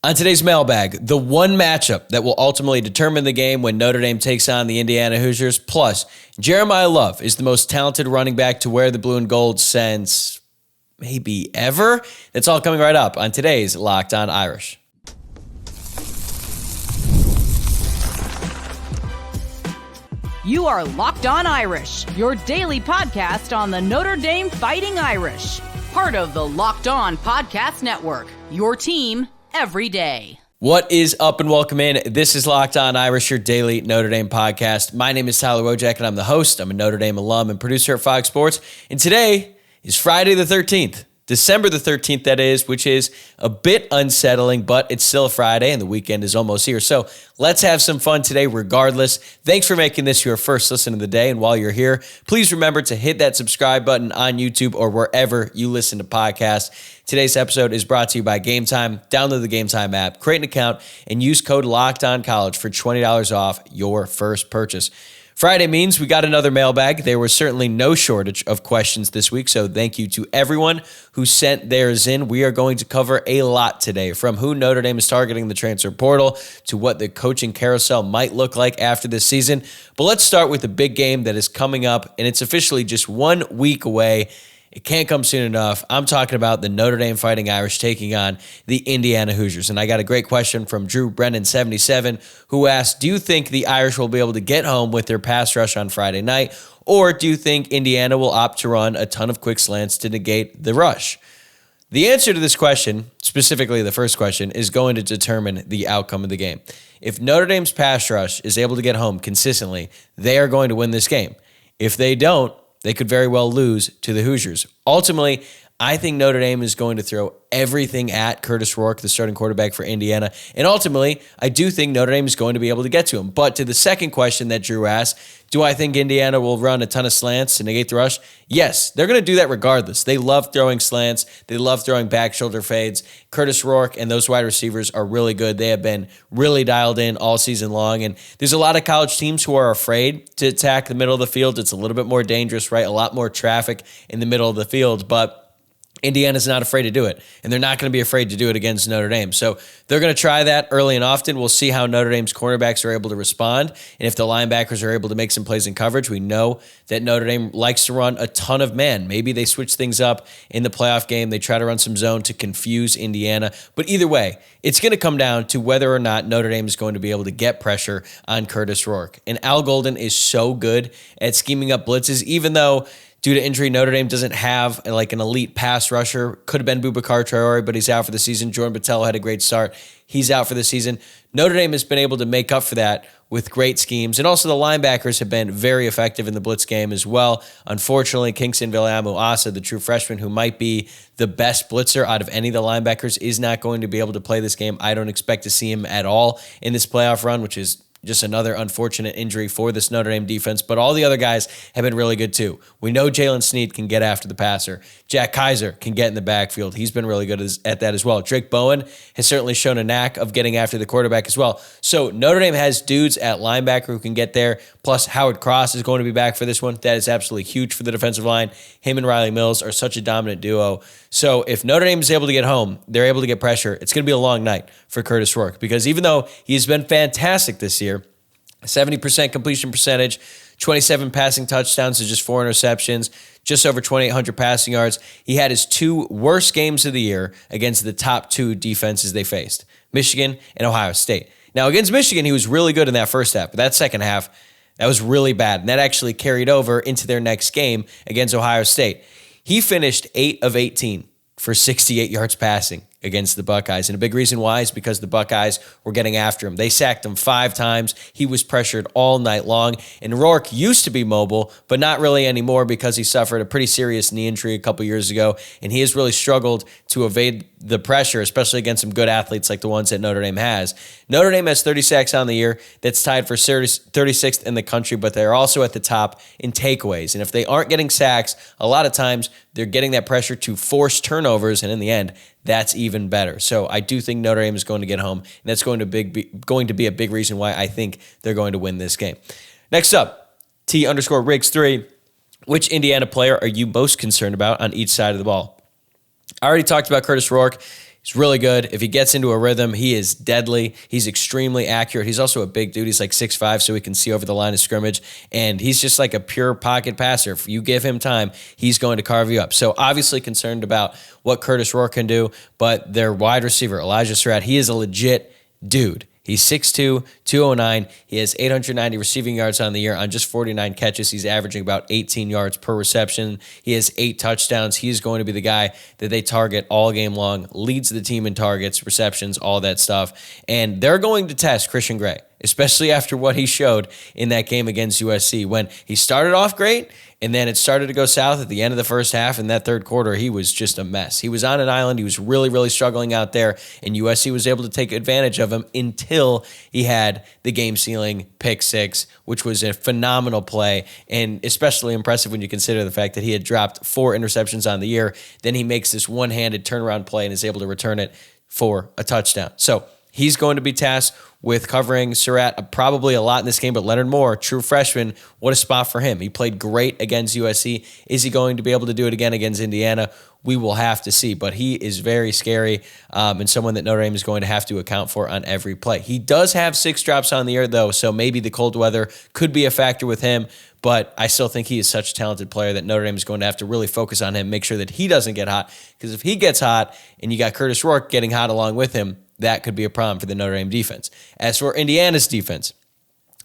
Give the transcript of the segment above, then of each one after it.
On today's mailbag, the one matchup that will ultimately determine the game when Notre Dame takes on the Indiana Hoosiers. Plus, Jeremiah Love is the most talented running back to wear the blue and gold since maybe ever. That's all coming right up on today's Locked On Irish. You are Locked On Irish, your daily podcast on the Notre Dame Fighting Irish. Part of the Locked On Podcast Network, your team every day. What is up and welcome in. This is Locked On Irish, your daily Notre Dame podcast. My name is Tyler Wojciak and I'm the host. I'm a Notre Dame alum and producer at Fox Sports. And today is Friday the 13th. December the 13th, that is, which is a bit unsettling, but it's still a Friday and the weekend is almost here. So let's have some fun today regardless. Thanks for making this your first listen of the day. And while you're here, please remember to hit that subscribe button on YouTube or wherever you listen to podcasts. Today's episode is brought to you by Gametime. Download the Gametime app, create an account, and use code LOCKEDONCollege for $20 off your first purchase. Friday means we got another mailbag. There was certainly no shortage of questions this week, so thank you to everyone who sent theirs in. We are going to cover a lot today, from who Notre Dame is targeting the transfer portal to what the coaching carousel might look like after this season. But let's start with the big game that is coming up, and it's officially just 1 week away. It can't come soon enough. I'm talking about the Notre Dame Fighting Irish taking on the Indiana Hoosiers. And I got a great question from Drew Brennan77, who asked, do you think the Irish will be able to get home with their pass rush on Friday night? Or do you think Indiana will opt to run a ton of quick slants to negate the rush? The answer to this question, specifically the first question, is going to determine the outcome of the game. If Notre Dame's pass rush is able to get home consistently, they are going to win this game. If they don't, they could very well lose to the Hoosiers. Ultimately, I think Notre Dame is going to throw everything at Curtis Rourke, the starting quarterback for Indiana. And ultimately, I do think Notre Dame is going to be able to get to him. But to the second question that Drew asked, do I think Indiana will run a ton of slants to negate the rush? Yes, they're going to do that regardless. They love throwing slants. They love throwing back shoulder fades. Curtis Rourke and those wide receivers are really good. They have been really dialed in all season long. And there's a lot of college teams who are afraid to attack the middle of the field. It's a little bit more dangerous, right? A lot more traffic in the middle of the field. But Indiana's not afraid to do it, and they're not going to be afraid to do it against Notre Dame. So they're going to try that early and often. We'll see how Notre Dame's cornerbacks are able to respond, and if the linebackers are able to make some plays in coverage. We know that Notre Dame likes to run a ton of man. Maybe they switch things up in the playoff game. They try to run some zone to confuse Indiana. But either way, it's going to come down to whether or not Notre Dame is going to be able to get pressure on Curtis Rourke. And Al Golden is so good at scheming up blitzes, even though due to injury, Notre Dame doesn't have like an elite pass rusher. Could have been Boubacar Traore, but he's out for the season. Jordan Botelho had a great start. He's out for the season. Notre Dame has been able to make up for that with great schemes. And also the linebackers have been very effective in the blitz game as well. Unfortunately, Kingston Viliamu-Asa, the true freshman who might be the best blitzer out of any of the linebackers, is not going to be able to play this game. I don't expect to see him at all in this playoff run, which is just another unfortunate injury for this Notre Dame defense. But all the other guys have been really good too. We know Jalen Snead can get after the passer. Jack Kaiser can get in the backfield. He's been really good at that as well. Drake Bowen has certainly shown a knack of getting after the quarterback as well. So Notre Dame has dudes at linebacker who can get there. Plus Howard Cross is going to be back for this one. That is absolutely huge for the defensive line. Him and Riley Mills are such a dominant duo. So if Notre Dame is able to get home, they're able to get pressure. It's going to be a long night for Curtis Rourke, because even though he's been fantastic this year, 70% completion percentage, 27 passing touchdowns to just 4 interceptions, just over 2,800 passing yards. He had his 2 worst games of the year against the top 2 defenses they faced, Michigan and Ohio State. Now, against Michigan, he was really good in that first half, but that second half, that was really bad. And that actually carried over into their next game against Ohio State. He finished 8 of 18 for 68 yards passing against the Buckeyes. And a big reason why is because the Buckeyes were getting after him. They sacked him 5 times. He was pressured all night long. And Rourke used to be mobile, but not really anymore because he suffered a pretty serious knee injury a couple years ago. And he has really struggled to evade the pressure, especially against some good athletes like the ones that Notre Dame has. Notre Dame has 30 sacks on the year. That's tied for 36th in the country, but they're also at the top in takeaways. And if they aren't getting sacks, a lot of times they're getting that pressure to force turnovers, and in the end, that's even better. So I do think Notre Dame is going to get home, and that's going to be a big reason why I think they're going to win this game. Next up, T_Riggs3. Which Indiana player are you most concerned about on each side of the ball? I already talked about Curtis Rourke. He's really good. If he gets into a rhythm, he is deadly. He's extremely accurate. He's also a big dude. He's like 6'5", so he can see over the line of scrimmage. And he's just like a pure pocket passer. If you give him time, he's going to carve you up. So obviously concerned about what Curtis Rourke can do, but their wide receiver, Elijah Surratt, he is a legit dude. He's 6'2", 209. He has 890 receiving yards on the year on just 49 catches. He's averaging about 18 yards per reception. He has 8 touchdowns. He is going to be the guy that they target all game long, leads the team in targets, receptions, all that stuff. And they're going to test Christian Gray, especially after what he showed in that game against USC when he started off great and then it started to go south at the end of the first half. In that third quarter, he was just a mess. He was on an island. He was really, really struggling out there, and USC was able to take advantage of him until he had the game-sealing pick six, which was a phenomenal play, and especially impressive when you consider the fact that he had dropped 4 interceptions on the year. Then he makes this one-handed turnaround play and is able to return it for a touchdown. So he's going to be tasked with covering Surratt probably a lot in this game, but Leonard Moore, true freshman, what a spot for him. He played great against USC. Is he going to be able to do it again against Indiana? We will have to see, but he is very scary and someone that Notre Dame is going to have to account for on every play. He does have 6 drops on the year, though, so maybe the cold weather could be a factor with him, but I still think he is such a talented player that Notre Dame is going to have to really focus on him, make sure that he doesn't get hot, because if he gets hot and you got Curtis Rourke getting hot along with him, that could be a problem for the Notre Dame defense. As for Indiana's defense,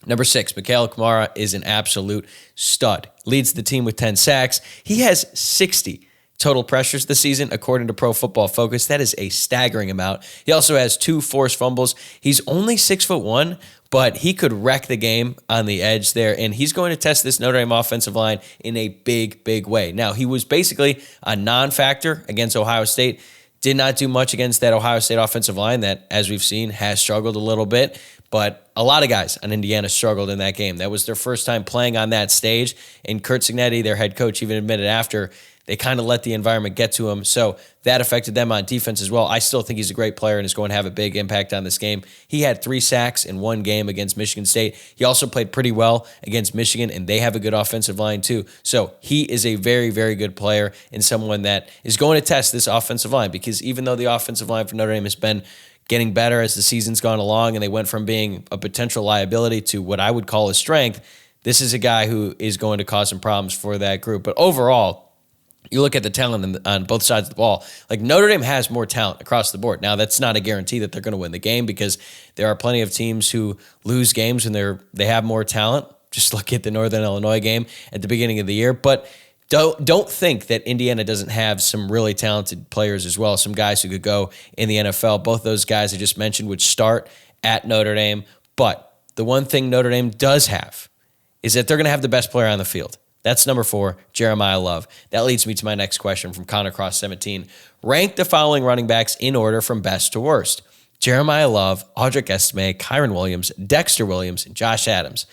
number 6, Mikael Kamara is an absolute stud. Leads the team with 10 sacks. He has 60 total pressures this season, according to Pro Football Focus. That is a staggering amount. He also has 2 forced fumbles. He's only 6'1", but he could wreck the game on the edge there, and he's going to test this Notre Dame offensive line in a big, big way. Now, he was basically a non-factor against Ohio State. Did not do much against that Ohio State offensive line that, as we've seen, has struggled a little bit. But a lot of guys on Indiana struggled in that game. That was their first time playing on that stage. And Curt Cignetti, their head coach, even admitted after, they kind of let the environment get to him. So that affected them on defense as well. I still think he's a great player and is going to have a big impact on this game. He had 3 sacks in one game against Michigan State. He also played pretty well against Michigan, and they have a good offensive line too. So he is a very, very good player and someone that is going to test this offensive line, because even though the offensive line for Notre Dame has been getting better as the season's gone along and they went from being a potential liability to what I would call a strength, this is a guy who is going to cause some problems for that group. But overall, you look at the talent on both sides of the ball, like Notre Dame has more talent across the board. Now, that's not a guarantee that they're going to win the game, because there are plenty of teams who lose games when they have more talent. Just look at the Northern Illinois game at the beginning of the year. But don't think that Indiana doesn't have some really talented players as well, some guys who could go in the NFL. Both those guys I just mentioned would start at Notre Dame. But the one thing Notre Dame does have is that they're going to have the best player on the field. That's number 4, Jeremiah Love. That leads me to my next question from Connor Cross 17. Rank the following running backs in order from best to worst: Jeremiah Love, Audric Estime, Kyron Williams, Dexter Williams, and Josh Adams.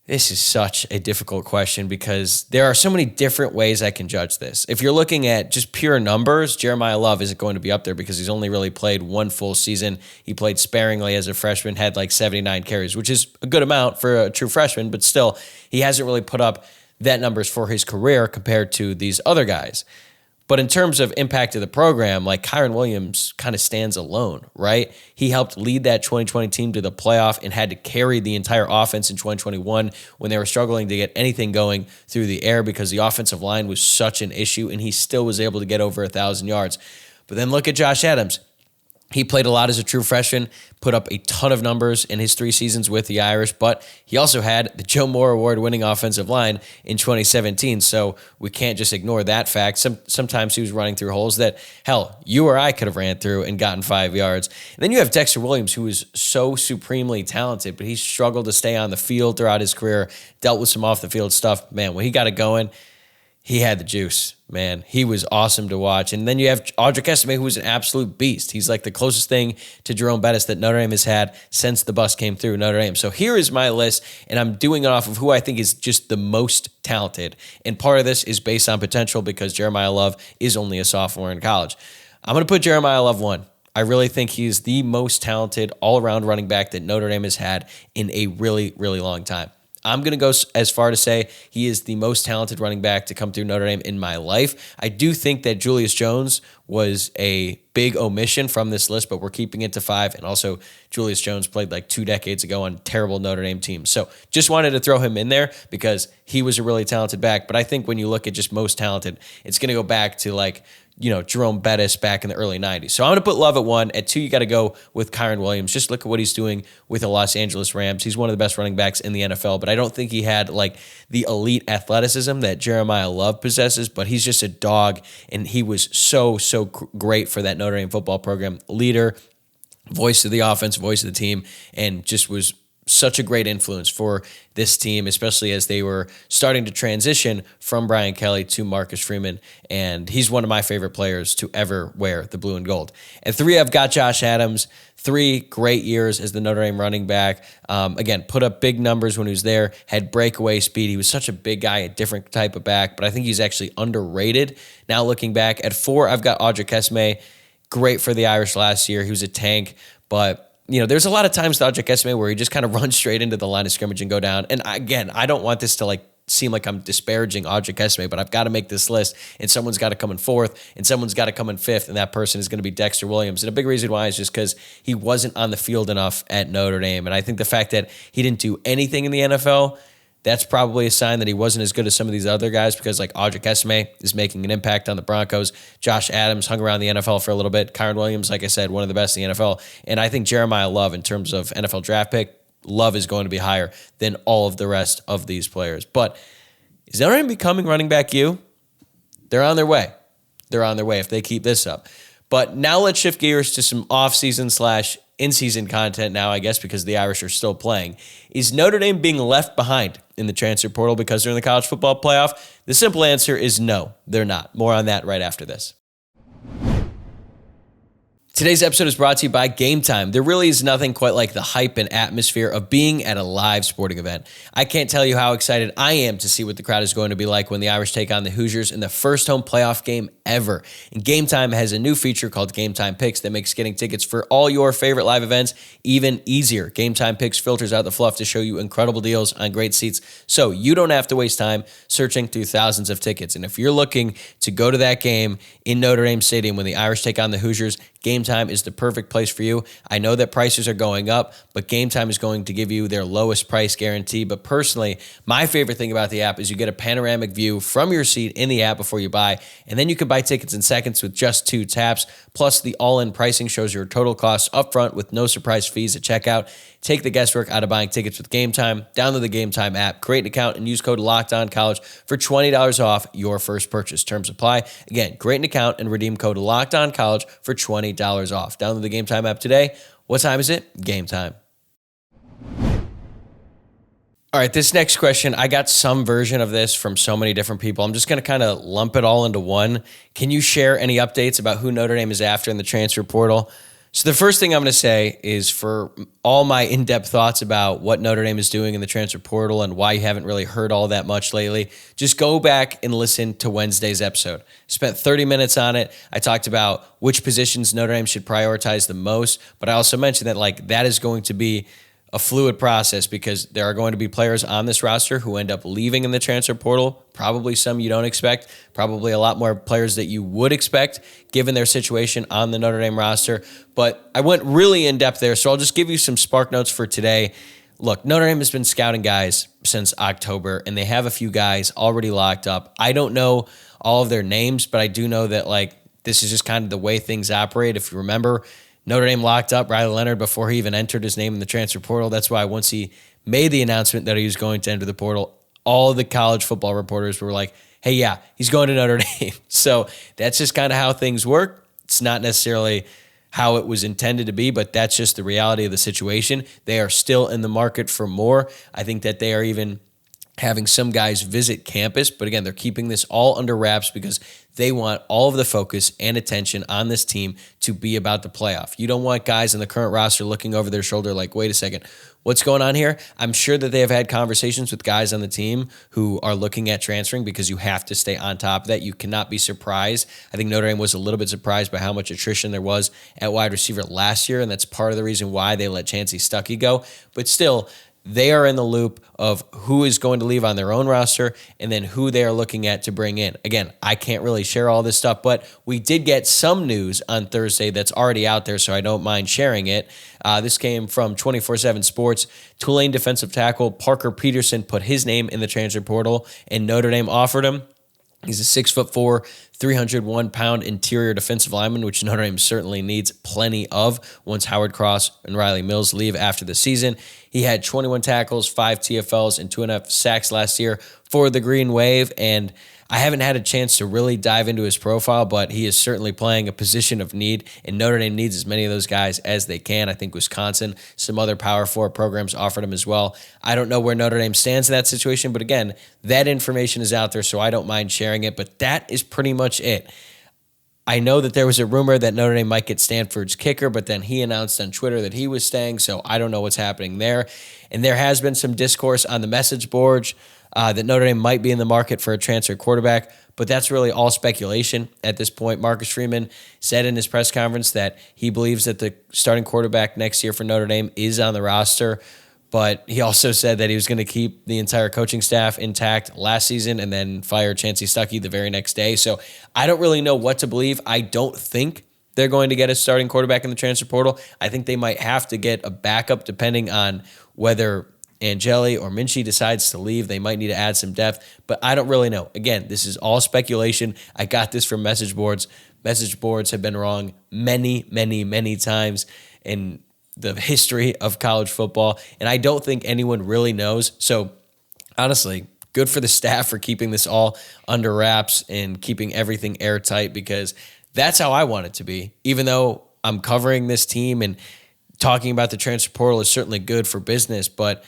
This is such a difficult question because there are so many different ways I can judge this. If you're looking at just pure numbers, Jeremiah Love isn't going to be up there because he's only really played 1 full season. He played sparingly as a freshman, had like 79 carries, which is a good amount for a true freshman, but still, he hasn't really put up that numbers for his career compared to these other guys. But in terms of impact of the program, like Kyron Williams kind of stands alone, right? He helped lead that 2020 team to the playoff and had to carry the entire offense in 2021 when they were struggling to get anything going through the air because the offensive line was such an issue, and he still was able to get over 1,000 yards. But then look at Josh Adams. He played a lot as a true freshman, put up a ton of numbers in his 3 seasons with the Irish, but he also had the Joe Moore Award-winning offensive line in 2017, so we can't just ignore that fact. Sometimes he was running through holes that, hell, you or I could have ran through and gotten 5 yards. And then you have Dexter Williams, who is so supremely talented, but he struggled to stay on the field throughout his career, dealt with some off-the-field stuff. Man, when he got it going, he had the juice, man. He was awesome to watch. And then you have Audric Estime, who was an absolute beast. He's like the closest thing to Jerome Bettis that Notre Dame has had since the bus came through Notre Dame. So here is my list, and I'm doing it off of who I think is just the most talented. And part of this is based on potential because Jeremiah Love is only a sophomore in college. I'm going to put Jeremiah Love 1. I really think he's the most talented all-around running back that Notre Dame has had in a really, really long time. I'm going to go as far to say he is the most talented running back to come through Notre Dame in my life. I do think that Julius Jones was a big omission from this list, but we're keeping it to 5. And also, Julius Jones played like 2 decades ago on terrible Notre Dame teams. So just wanted to throw him in there because he was a really talented back. But I think when you look at just most talented, it's going to go back to like, Jerome Bettis back in the early 90s. So I'm going to put Love at 1. At 2, you got to go with Kyron Williams. Just look at what he's doing with the Los Angeles Rams. He's one of the best running backs in the NFL, but I don't think he had like the elite athleticism that Jeremiah Love possesses, but he's just a dog, and he was so great for that Notre Dame football program. Leader, voice of the offense, voice of the team, and just was such a great influence for this team, especially as they were starting to transition from Brian Kelly to Marcus Freeman. And he's one of my favorite players to ever wear the blue and gold. At 3, I've got Josh Adams. 3 great years as the Notre Dame running back. Again, put up big numbers when he was there, had breakaway speed. He was such a big guy, a different type of back, but I think he's actually underrated. Now looking back, at 4, I've got Wojciak Esme. Great for the Irish last year. He was a tank, but there's a lot of times with Wojciak Esme where he just kind of runs straight into the line of scrimmage and go down. And again, I don't want this to like seem like I'm disparaging Wojciak Esme, but I've got to make this list, and someone's got to come in 4th, and someone's got to come in 5th, and that person is going to be Dexter Williams. And a big reason why is just because he wasn't on the field enough at Notre Dame. And I think the fact that he didn't do anything in the NFL, that's probably a sign that he wasn't as good as some of these other guys, because like Wojciak Esme is making an impact on the Broncos. Josh Adams hung around the NFL for a little bit. Kyron Williams, like I said, one of the best in the NFL. And I think Jeremiah Love, in terms of NFL draft pick, Love is going to be higher than all of the rest of these players. But is Notre Dame becoming running back U? They're on their way. They're on their way if they keep this up. But now let's shift gears to some off-season / in-season content now, I guess, because the Irish are still playing. Is Notre Dame being left behind in the transfer portal because they're in the college football playoff? The simple answer is no, they're not. More on that right after this. Today's episode is brought to you by Gametime. There really is nothing quite like the hype and atmosphere of being at a live sporting event. I can't tell you how excited I am to see what the crowd is going to be like when the Irish take on the Hoosiers in the first home playoff game ever. And Gametime has a new feature called Gametime Picks that makes getting tickets for all your favorite live events even easier. Gametime Picks filters out the fluff to show you incredible deals on great seats, so you don't have to waste time searching through thousands of tickets. And if you're looking to go to that game in Notre Dame Stadium when the Irish take on the Hoosiers, Gametime is the perfect place for you. I know that prices are going up, but Gametime is going to give you their lowest price guarantee. But personally, my favorite thing about the app is you get a panoramic view from your seat in the app before you buy, and then you can buy tickets in seconds with just 2 taps. Plus, the all-in pricing shows your total costs upfront with no surprise fees at checkout. Take the guesswork out of buying tickets with Gametime. Download the Gametime app, create an account, and use code LOCKEDONCollege for $20 off your first purchase. Terms apply. Again, create an account and redeem code LOCKEDONCollege for $20 off. Download the Gametime app today. What time is it? Game time. All right, this next question, I got some version of this from so many different people. I'm just going to kind of lump it all into one. Can you share any updates about who Notre Dame is after in the transfer portal? So the first thing I'm going to say is, for all my in-depth thoughts about what Notre Dame is doing in the transfer portal and why you haven't really heard all that much lately, just go back and listen to Wednesday's episode. Spent 30 minutes on it. I talked about which positions Notre Dame should prioritize the most, but I also mentioned that that is going to be a fluid process because there are going to be players on this roster who end up leaving in the transfer portal, probably some you don't expect, probably a lot more players that you would expect given their situation on the Notre Dame roster. But I went really in depth there, so I'll just give you some spark notes for today. Look, Notre Dame has been scouting guys since October, and they have a few guys already locked up. I don't know all of their names, but I do know that this is just kind of the way things operate. If you remember, Notre Dame locked up Riley Leonard before he even entered his name in the transfer portal. That's why once he made the announcement that he was going to enter the portal, all the college football reporters were like, hey, yeah, he's going to Notre Dame. So that's just kind of how things work. It's not necessarily how it was intended to be, but that's just the reality of the situation. They are still in the market for more. I think that they are even having some guys visit campus, but again, they're keeping this all under wraps because they want all of the focus and attention on this team to be about the playoff. You don't want guys in the current roster looking over their shoulder like, wait a second, what's going on here? I'm sure that they have had conversations with guys on the team who are looking at transferring because you have to stay on top of that. You cannot be surprised. I think Notre Dame was a little bit surprised by how much attrition there was at wide receiver last year, and that's part of the reason why they let Chancey Stuckey go. But still, they are in the loop of who is going to leave on their own roster and then who they are looking at to bring in. Again, I can't really share all this stuff, but we did get some news on Thursday that's already out there, so I don't mind sharing it. This came from 24/7 Sports. Tulane defensive tackle Parker Peterson put his name in the transfer portal, and Notre Dame offered him. He's a 6'4", 301-pound interior defensive lineman, which Notre Dame certainly needs plenty of once Howard Cross and Riley Mills leave after the season. He had 21 tackles, 5 TFLs, and 2.5 sacks last year for the Green Wave, and I haven't had a chance to really dive into his profile, but he is certainly playing a position of need, and Notre Dame needs as many of those guys as they can. I think Wisconsin, some other Power 4 programs offered him as well. I don't know where Notre Dame stands in that situation, but again, that information is out there, so I don't mind sharing it, but that is pretty much it. I know that there was a rumor that Notre Dame might get Stanford's kicker, but then he announced on Twitter that he was staying, so I don't know what's happening there. And there has been some discourse on the message boards that Notre Dame might be in the market for a transfer quarterback, but that's really all speculation at this point. Marcus Freeman said in his press conference that he believes that the starting quarterback next year for Notre Dame is on the roster, but he also said that he was going to keep the entire coaching staff intact last season and then fire Chancey Stuckey the very next day. So I don't really know what to believe. I don't think they're going to get a starting quarterback in the transfer portal. I think they might have to get a backup depending on whether Angeli or Minchie decides to leave. They might need to add some depth, but I don't really know. Again, this is all speculation. I got this from message boards. Message boards have been wrong many, many, many times in the history of college football, and I don't think anyone really knows. So honestly, good for the staff for keeping this all under wraps and keeping everything airtight, because that's how I want it to be. Even though I'm covering this team and talking about the transfer portal is certainly good for business, but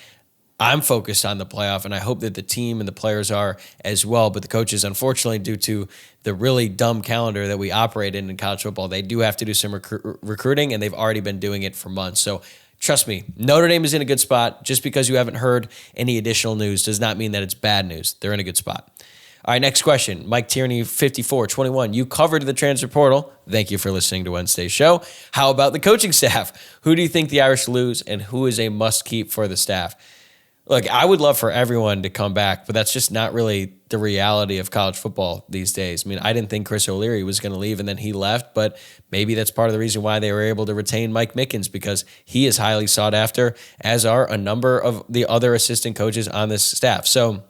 I'm focused on the playoff, and I hope that the team and the players are as well. But the coaches, unfortunately, due to the really dumb calendar that we operate in college football, they do have to do some recruiting, and they've already been doing it for months. So trust me, Notre Dame is in a good spot. Just because you haven't heard any additional news does not mean that it's bad news. They're in a good spot. All right, next question. Mike Tierney, 5421. You covered the transfer portal. Thank you for listening to Wednesday's show. How about the coaching staff? Who do you think the Irish lose, and who is a must-keep for the staff? Look, I would love for everyone to come back, but that's just not really the reality of college football these days. I mean, I didn't think Chris O'Leary was going to leave, and then he left, but maybe that's part of the reason why they were able to retain Mike Mickens, because he is highly sought after, as are a number of the other assistant coaches on this staff. So,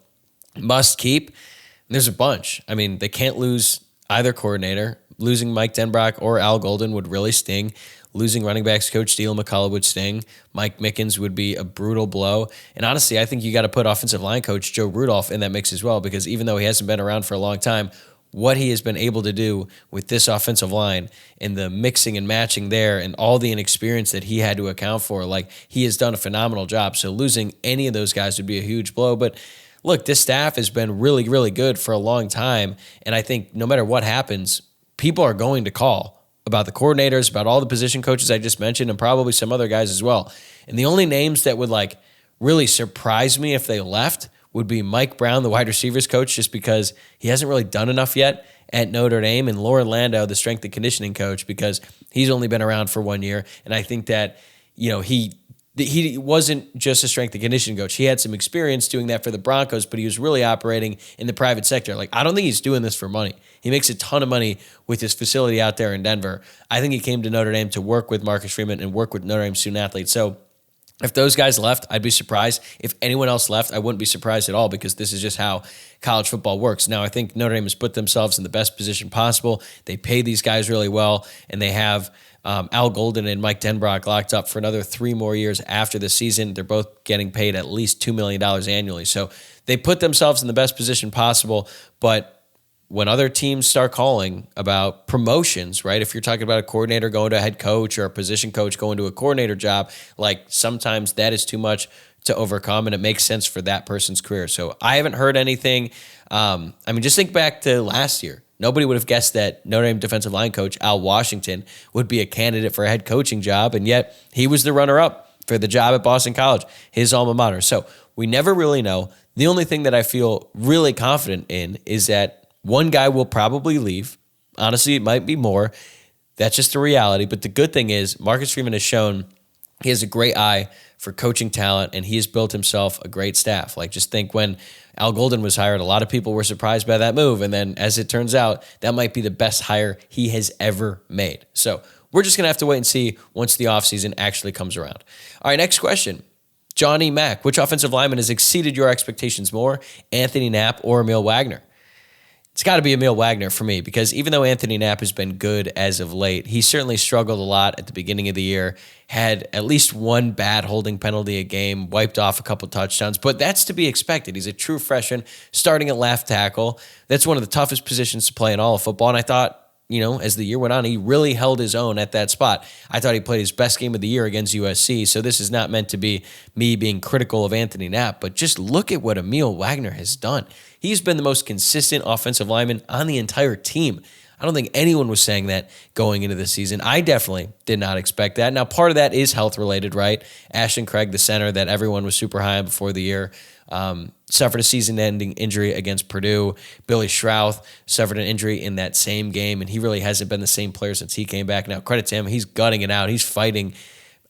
must keep. There's a bunch. I mean, they can't lose either coordinator. Losing Mike Denbrock or Al Golden would really sting. Losing running backs coach Steele McCullough would sting. Mike Mickens would be a brutal blow. And honestly, I think you got to put offensive line coach Joe Rudolph in that mix as well, because even though he hasn't been around for a long time, what he has been able to do with this offensive line and the mixing and matching there and all the inexperience that he had to account for, like, he has done a phenomenal job. So losing any of those guys would be a huge blow. But look, this staff has been really, really good for a long time. And I think no matter what happens, people are going to call about the coordinators, about all the position coaches I just mentioned, and probably some other guys as well. And the only names that would really surprise me if they left would be Mike Brown, the wide receivers coach, just because he hasn't really done enough yet at Notre Dame, and Lauren Landau, the strength and conditioning coach, because he's only been around for 1 year. And I think that, he wasn't just a strength and conditioning coach. He had some experience doing that for the Broncos, but he was really operating in the private sector. I don't think he's doing this for money. He makes a ton of money with his facility out there in Denver. I think he came to Notre Dame to work with Marcus Freeman and work with Notre Dame student athletes. So if those guys left, I'd be surprised. If anyone else left, I wouldn't be surprised at all, because this is just how college football works. Now, I think Notre Dame has put themselves in the best position possible. They pay these guys really well, and they have Al Golden and Mike Denbrock locked up for another 3 more years after the season. They're both getting paid at least $2 million annually. So they put themselves in the best position possible. But when other teams start calling about promotions, right, if you're talking about a coordinator going to a head coach or a position coach going to a coordinator job, sometimes that is too much to overcome, and it makes sense for that person's career. So I haven't heard anything. Just think back to last year. Nobody would have guessed that Notre Dame defensive line coach Al Washington would be a candidate for a head coaching job, and yet he was the runner-up for the job at Boston College, his alma mater. So we never really know. The only thing that I feel really confident in is that one guy will probably leave. Honestly, it might be more. That's just the reality. But the good thing is Marcus Freeman has shown He has a great eye for coaching talent, and he has built himself a great staff. Like, just think when Al Golden was hired, a lot of people were surprised by that move. And then as it turns out, that might be the best hire he has ever made. So we're just going to have to wait and see once the offseason actually comes around. All right, next question. Johnny Mack, which offensive lineman has exceeded your expectations more, Anthony Knapp or Emil Wagner? It's got to be Emil Wagner for me, because even though Anthony Knapp has been good as of late, he certainly struggled a lot at the beginning of the year, had at least one bad holding penalty a game, wiped off a couple touchdowns, but that's to be expected. He's a true freshman starting at left tackle. That's one of the toughest positions to play in all of football, and I thought, as the year went on, he really held his own at that spot. I thought he played his best game of the year against USC, so this is not meant to be me being critical of Anthony Knapp, but just look at what Emil Wagner has done. He's been the most consistent offensive lineman on the entire team. I don't think anyone was saying that going into the season. I definitely did not expect that. Now, part of that is health-related, right? Ashton Craig, the center that everyone was super high on before the year, suffered a season-ending injury against Purdue. Billy Schrauth suffered an injury in that same game, and he really hasn't been the same player since he came back. Now, credit to him, he's gutting it out. He's fighting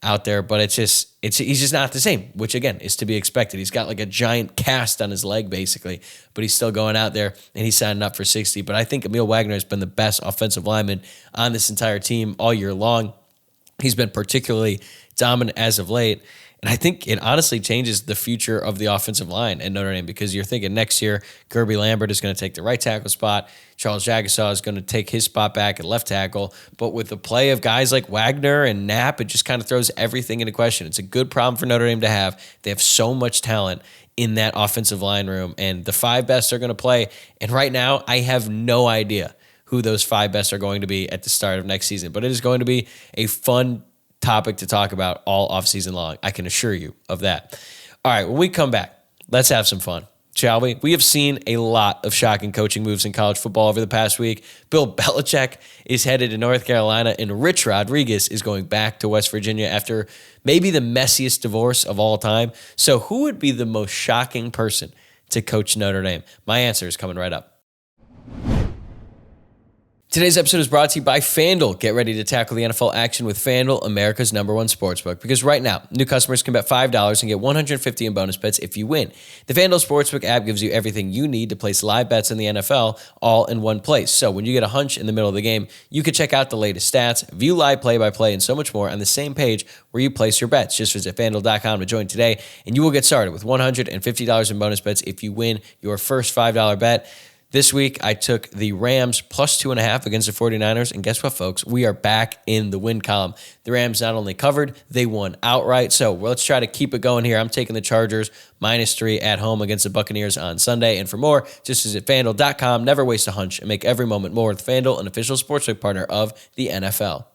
out there, but he's just not the same, which again is to be expected. He's got like a giant cast on his leg basically, but he's still going out there and he's signing up for 60. But I think Emil Wagner has been the best offensive lineman on this entire team all year long. He's been particularly dominant as of late. And I think it honestly changes the future of the offensive line at Notre Dame, because you're thinking next year, Kirby Lambert is going to take the right tackle spot. Charles Jagasaw is going to take his spot back at left tackle. But with the play of guys like Wagner and Knapp, it just kind of throws everything into question. It's a good problem for Notre Dame to have. They have so much talent in that offensive line room, and the five best are going to play. And right now, I have no idea who those five best are going to be at the start of next season. But it is going to be a fun topic to talk about all offseason long. I can assure you of that. All right, when we come back, let's have some fun, shall we? We have seen a lot of shocking coaching moves in college football over the past week. Bill Belichick is headed to North Carolina, and Rich Rodriguez is going back to West Virginia after maybe the messiest divorce of all time. So who would be the most shocking person to coach Notre Dame? My answer is coming right up. Today's episode is brought to you by FanDuel. Get ready to tackle the NFL action with FanDuel, America's #1 sportsbook. Because right now, new customers can bet $5 and get $150 in bonus bets if you win. The FanDuel Sportsbook app gives you everything you need to place live bets in the NFL all in one place. So when you get a hunch in the middle of the game, you can check out the latest stats, view live play-by-play, and so much more on the same page where you place your bets. Just visit FanDuel.com to join today, and you will get started with $150 in bonus bets if you win your first $5 bet. This week, I took the Rams plus 2.5 against the 49ers, and guess what, folks? We are back in the win column. The Rams not only covered, they won outright. So let's try to keep it going here. I'm taking the Chargers -3 at home against the Buccaneers on Sunday. And for more, just visit FanDuel.com. Never waste a hunch and make every moment more with FanDuel, an official sportsbook partner of the NFL.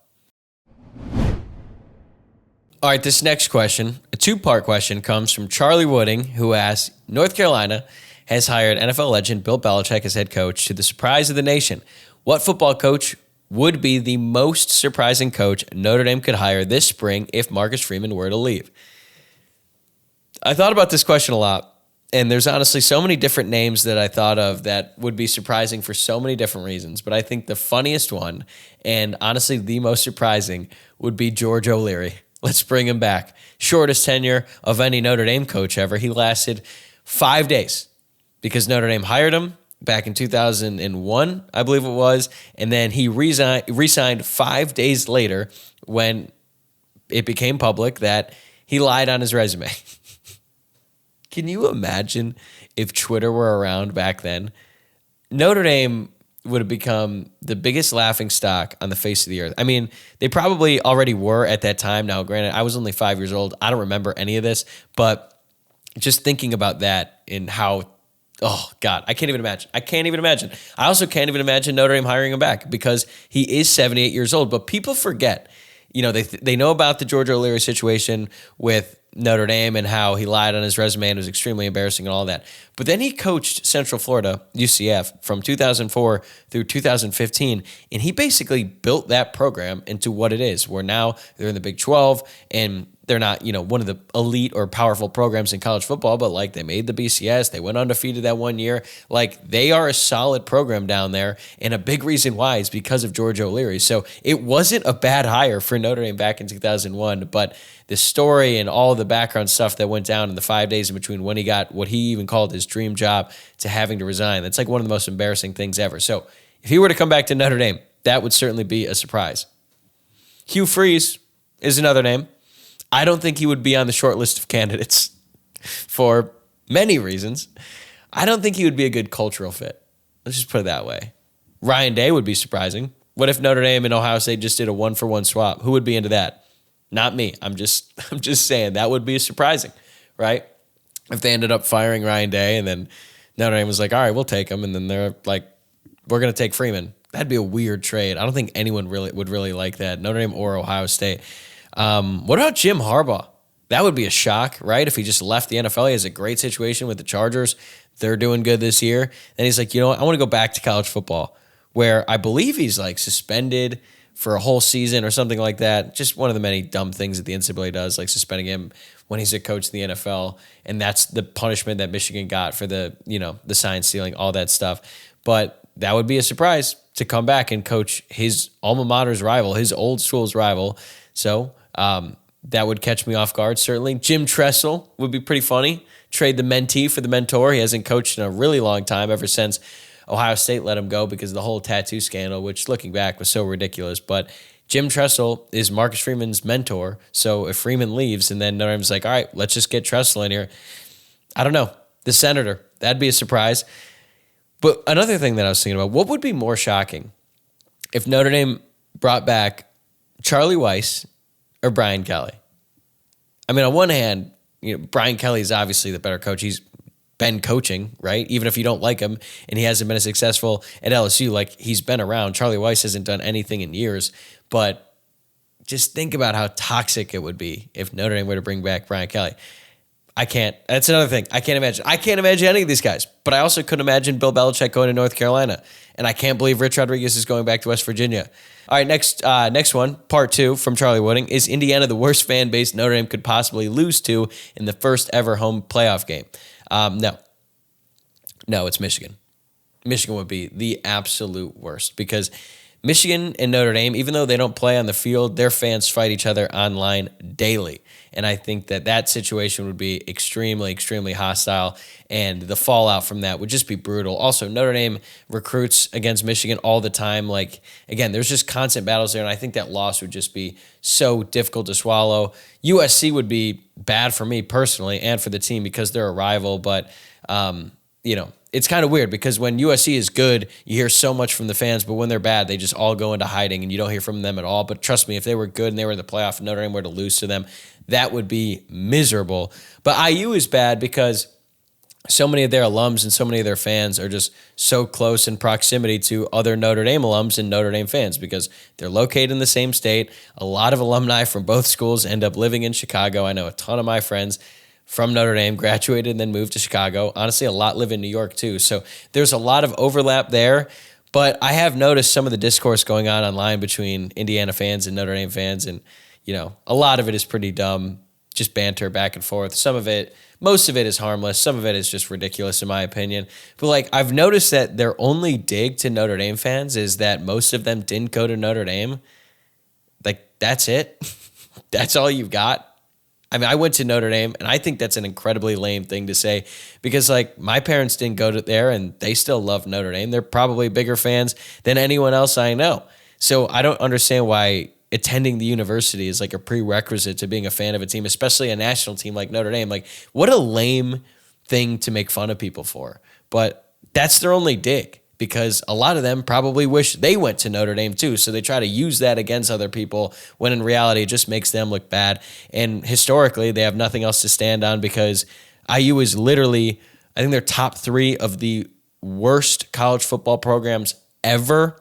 All right, this next question, a two-part question, comes from Charlie Wooding, who asks, North Carolina has hired NFL legend Bill Belichick as head coach. To the surprise of the nation, what football coach would be the most surprising coach Notre Dame could hire this spring if Marcus Freeman were to leave? I thought about this question a lot, and there's honestly so many different names that I thought of that would be surprising for so many different reasons. But I think the funniest one, and honestly the most surprising, would be George O'Leary. Let's bring him back. Shortest tenure of any Notre Dame coach ever. He lasted 5 days. Because Notre Dame hired him back in 2001, I believe it was, and then he resigned 5 days later when it became public that he lied on his resume. Can you imagine if Twitter were around back then? Notre Dame would have become the biggest laughing stock on the face of the earth. I mean, they probably already were at that time. Now, granted, I was only 5 years old. I don't remember any of this, but just thinking about that and how, oh, God, I can't even imagine. I also can't even imagine Notre Dame hiring him back because he is 78 years old. But people forget, they know about the George O'Leary situation with Notre Dame and how he lied on his resume and was extremely embarrassing and all that. But then he coached Central Florida, UCF, from 2004 through 2015, and he basically built that program into what it is, where now they're in the Big 12, and they're not, one of the elite or powerful programs in college football, but like they made the BCS, they went undefeated that one year. Like they are a solid program down there. And a big reason why is because of George O'Leary. So it wasn't a bad hire for Notre Dame back in 2001, but the story and all the background stuff that went down in the 5 days in between when he got what he even called his dream job to having to resign, that's like one of the most embarrassing things ever. So if he were to come back to Notre Dame, that would certainly be a surprise. Hugh Freeze is another name. I don't think he would be on the short list of candidates for many reasons. I don't think he would be a good cultural fit. Let's just put it that way. Ryan Day would be surprising. What if Notre Dame and Ohio State just did a 1-for-1 swap? Who would be into that? Not me. I'm just saying that would be surprising, right? If they ended up firing Ryan Day and then Notre Dame was like, all right, we'll take him. And then they're like, we're going to take Freeman. That'd be a weird trade. I don't think anyone would really like that, Notre Dame or Ohio State. What about Jim Harbaugh? That would be a shock, right? If he just left the NFL, he has a great situation with the Chargers. They're doing good this year. And he's like, you know what? I want to go back to college football, where I believe he's like suspended for a whole season or something like that. Just one of the many dumb things that the NCAA does, like suspending him when he's a coach in the NFL. And that's the punishment that Michigan got for the sign stealing, all that stuff. But that would be a surprise to come back and coach his alma mater's rival, his old school's rival. So that would catch me off guard, certainly. Jim Tressel would be pretty funny. Trade the mentee for the mentor. He hasn't coached in a really long time, ever since Ohio State let him go because of the whole tattoo scandal, which looking back was so ridiculous. But Jim Tressel is Marcus Freeman's mentor. So if Freeman leaves and then Notre Dame's like, all right, let's just get Tressel in here. I don't know. The senator, that'd be a surprise. But another thing that I was thinking about, what would be more shocking if Notre Dame brought back Charlie Weiss or Brian Kelly? I mean, on one hand, Brian Kelly is obviously the better coach. He's been coaching, right? Even if you don't like him and he hasn't been as successful at LSU, like he's been around. Charlie Weiss hasn't done anything in years, but just think about how toxic it would be if Notre Dame were to bring back Brian Kelly. I can't. That's another thing. I can't imagine. I can't imagine any of these guys, but I also couldn't imagine Bill Belichick going to North Carolina. And I can't believe Rich Rodriguez is going back to West Virginia. All right, next one, part 2 from Charlie Wooding. Is Indiana the worst fan base Notre Dame could possibly lose to in the first ever home playoff game? No, it's Michigan. Michigan would be the absolute worst because Michigan and Notre Dame, even though they don't play on the field, their fans fight each other online daily. And I think that situation would be extremely, extremely hostile, and the fallout from that would just be brutal. Also, Notre Dame recruits against Michigan all the time. Like, again, there's just constant battles there, and I think that loss would just be so difficult to swallow. USC would be bad for me personally and for the team because they're a rival, but, it's kind of weird because when USC is good, you hear so much from the fans, but when they're bad, they just all go into hiding and you don't hear from them at all. But trust me, if they were good and they were in the playoff and Notre Dame were to lose to them, that would be miserable. But IU is bad because so many of their alums and so many of their fans are just so close in proximity to other Notre Dame alums and Notre Dame fans because they're located in the same state. A lot of alumni from both schools end up living in Chicago. I know a ton of my friends from Notre Dame, graduated and then moved to Chicago. Honestly, a lot live in New York too. So there's a lot of overlap there. But I have noticed some of the discourse going on online between Indiana fans and Notre Dame fans. And, a lot of it is pretty dumb, just banter back and forth. Most of it is harmless. Some of it is just ridiculous in my opinion. But I've noticed that their only dig to Notre Dame fans is that most of them didn't go to Notre Dame. That's it. That's all you've got. I mean, I went to Notre Dame, and I think that's an incredibly lame thing to say because, my parents didn't go to there, and they still love Notre Dame. They're probably bigger fans than anyone else I know. So I don't understand why attending the university is a prerequisite to being a fan of a team, especially a national team like Notre Dame. What a lame thing to make fun of people for. But that's their only dig because a lot of them probably wish they went to Notre Dame too. So they try to use that against other people when in reality it just makes them look bad. And historically, they have nothing else to stand on because IU is literally, I think they're top 3 of the worst college football programs ever.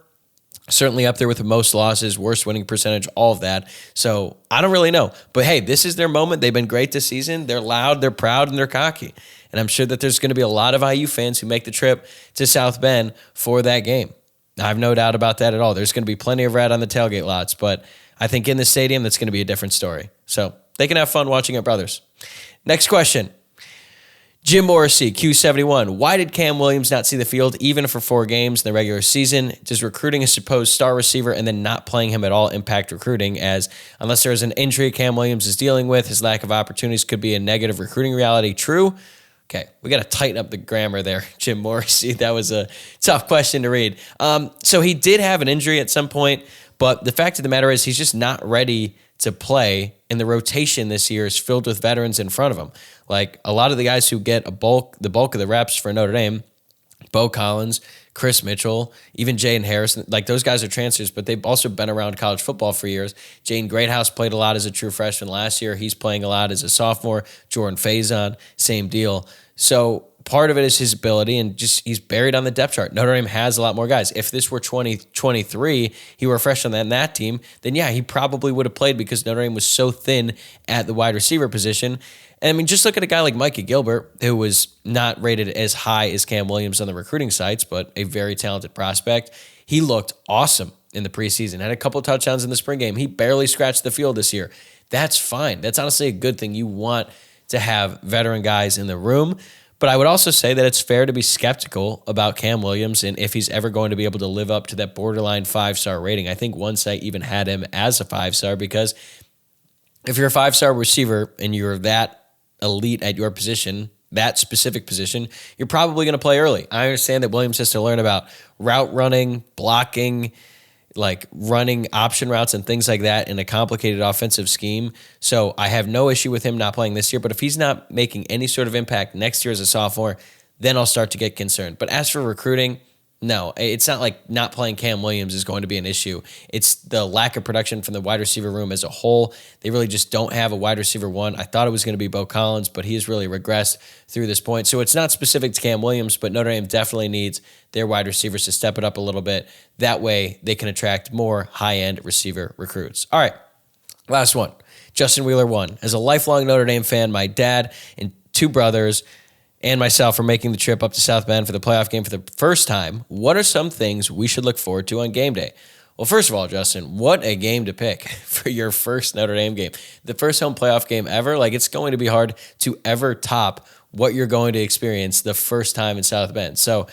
Certainly up there with the most losses, worst winning percentage, all of that. So I don't really know. But hey, this is their moment. They've been great this season. They're loud, they're proud, and they're cocky. And I'm sure that there's going to be a lot of IU fans who make the trip to South Bend for that game. I have no doubt about that at all. There's going to be plenty of rat on the tailgate lots, but I think in the stadium, that's going to be a different story. So they can have fun watching our brothers. Next question. Jim Morrissey, Q71. Why did Cam Williams not see the field even for 4 games in the regular season? Does recruiting a supposed star receiver and then not playing him at all impact recruiting? As unless there is an injury Cam Williams is dealing with, his lack of opportunities could be a negative recruiting reality. True? Okay, we got to tighten up the grammar there, Jim Morrissey. That was a tough question to read. So he did have an injury at some point, but the fact of the matter is he's just not ready to play, and the rotation this year is filled with veterans in front of him. Like a lot of the guys who get the bulk of the reps for Notre Dame, Bo Collins, Chris Mitchell, even Jaden Harrison, like those guys are transfers, but they've also been around college football for years. Jaden Greathouse played a lot as a true freshman last year. He's playing a lot as a sophomore. Jordan Faison, same deal. So part of it is his ability, and just he's buried on the depth chart. Notre Dame has a lot more guys. If this were 2023, he were a freshman on that team, then yeah, he probably would have played because Notre Dame was so thin at the wide receiver position. And I mean, just look at a guy like Micah Gilbert, who was not rated as high as Cam Williams on the recruiting sites, but a very talented prospect. He looked awesome in the preseason, had a couple touchdowns in the spring game. He barely scratched the field this year. That's fine. That's honestly a good thing. You want to have veteran guys in the room. But I would also say that it's fair to be skeptical about Cam Williams and if he's ever going to be able to live up to that borderline 5-star rating. I think one site even had him as a 5-star because if you're a 5-star receiver and you're that elite at your position, that specific position, you're probably going to play early. I understand that Williams has to learn about route running, blocking, like running option routes and things like that in a complicated offensive scheme. So I have no issue with him not playing this year, but if he's not making any sort of impact next year as a sophomore, then I'll start to get concerned. But as for recruiting, no, it's not like not playing Cam Williams is going to be an issue. It's the lack of production from the wide receiver room as a whole. They really just don't have a wide receiver one. I thought it was going to be Bo Collins, but he's really regressed through this point. So it's not specific to Cam Williams, but Notre Dame definitely needs their wide receivers to step it up a little bit. That way they can attract more high-end receiver recruits. All right, last one. Justin Wheeler 1. As a lifelong Notre Dame fan, my dad and 2 brothers and myself are making the trip up to South Bend for the playoff game for the first time. What are some things we should look forward to on game day? Well, first of all, Justin, what a game to pick for your first Notre Dame game. The first home playoff game ever. Like, it's going to be hard to ever top what you're going to experience the first time in South Bend. So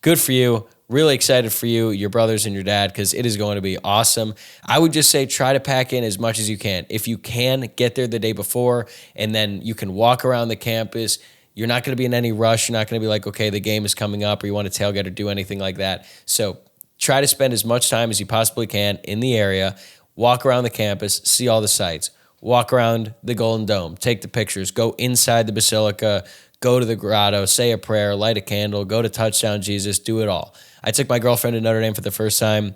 good for you. Really excited for you, your brothers, and your dad, because it is going to be awesome. I would just say try to pack in as much as you can. If you can, get there the day before, and then you can walk around the campus. You're not going to be in any rush. You're not going to be like, okay, the game is coming up, or you want to tailgate or do anything like that. So try to spend as much time as you possibly can in the area. Walk around the campus, see all the sites. Walk around the Golden Dome, take the pictures, go inside the Basilica, go to the grotto, say a prayer, light a candle, go to Touchdown Jesus, do it all. I took my girlfriend to Notre Dame for the first time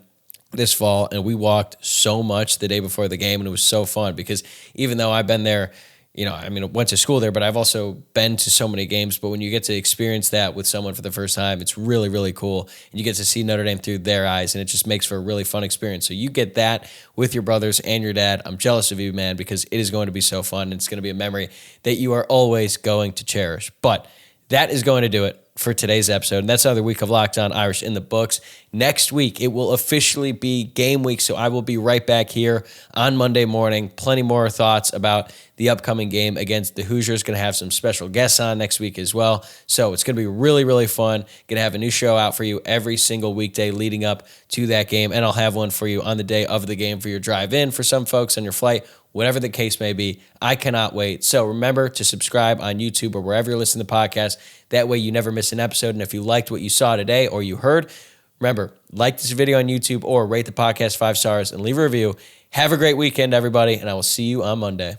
this fall, and we walked so much the day before the game, and it was so fun because even though I've been there, I went to school there, but I've also been to so many games. But when you get to experience that with someone for the first time, it's really, really cool. And you get to see Notre Dame through their eyes, and it just makes for a really fun experience. So you get that with your brothers and your dad. I'm jealous of you, man, because it is going to be so fun. And it's going to be a memory that you are always going to cherish. But that is going to do it for today's episode. And that's another week of Locked On Irish in the books. Next week, it will officially be game week. So I will be right back here on Monday morning. Plenty more thoughts about the upcoming game against the Hoosiers. Going to have some special guests on next week as well. So it's going to be really, really fun. Going to have a new show out for you every single weekday leading up to that game. And I'll have one for you on the day of the game for your drive in for some folks on your flight. Whatever the case may be, I cannot wait. So remember to subscribe on YouTube or wherever you're listening to podcasts. That way you never miss an episode. And if you liked what you saw today or you heard, remember, like this video on YouTube or rate the podcast 5 stars and leave a review. Have a great weekend, everybody, and I will see you on Monday.